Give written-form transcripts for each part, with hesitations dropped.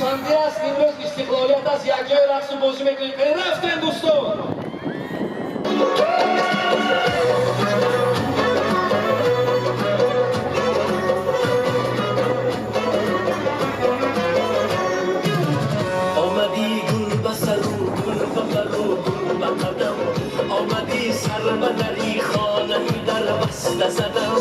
نویسنده است، این روز استقلالیت است، یک جای رقص و بازی میکنیم. رفتن دوستان. آمدی گل به سر و گل به بر و گل به قدم، آمدی سر به دری خانه در بسته زدم،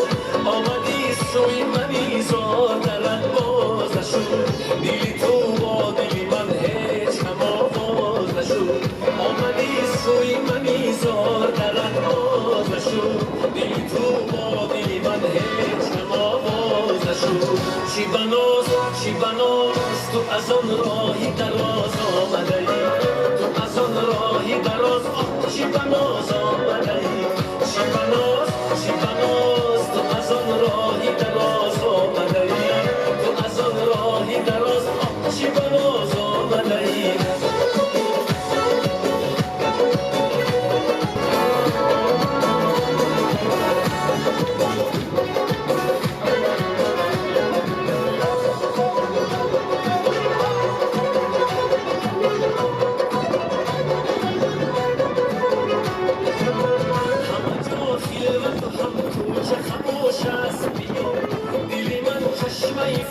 آمدی سوی منی زار درت باز نشد، دلی تو با دلی من هیچ هم آواز نشد، آمدی سوی منی زار درت باز نشد، دلی تو با دلی من هیچ هم آواز نشد. چی بناز تو از آن راهی دراز آمده ای، تو از آن راهی دراز چی بناز آمده ای، چی بناز تو از آن راهی دراز آمده ای، تو از آن راهی دراز چی بناز آمده ای.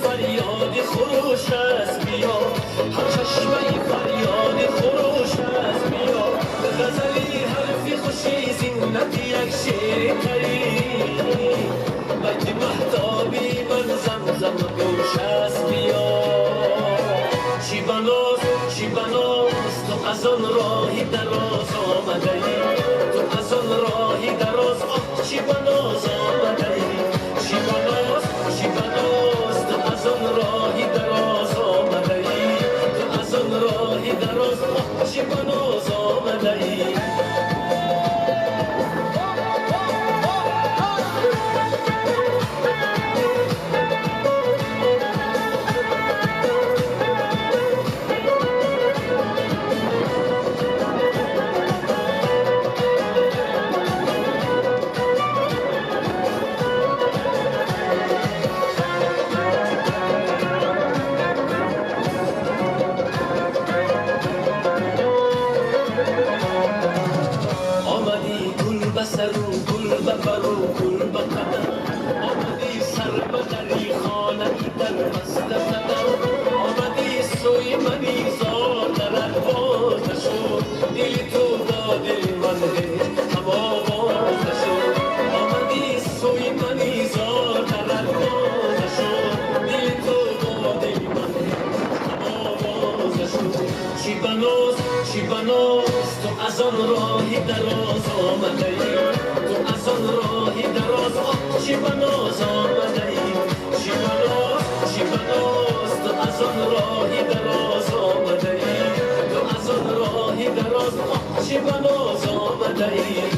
فریاد خروش است بیا، هم چشمه فریاد خروش است بیا، غزلی حرفی خوشی زینت یک شعر کری، بیت مهتابی من زمزم گوش است بیا. چی بناز تو از آن راهی دراز آمده ای، تو از آن راهی دراز چی بناز آمده ای، چی بناز تو از آن راهی دراز آمده ای، تو از آن راهی دراز چی بناز آمده ای. سر و گل به بر و گل به قدم، آمدی سر به دری خانه در بسته زدم، آمدی سوی منی زار درت باز نشد، دل تو با دل من هم آواز نشد، آمدی سوی منی زار درت باز نشد، دل تو با دل من هم آواز نشد. چی بناز تو از آن راهی دراز آمده ای، تو از آن راهی دراز چی بناز آمده ای، چی بناز تو از آن راهی دراز آمده ای، تو از آن راهی دراز چی بناز آمده ای.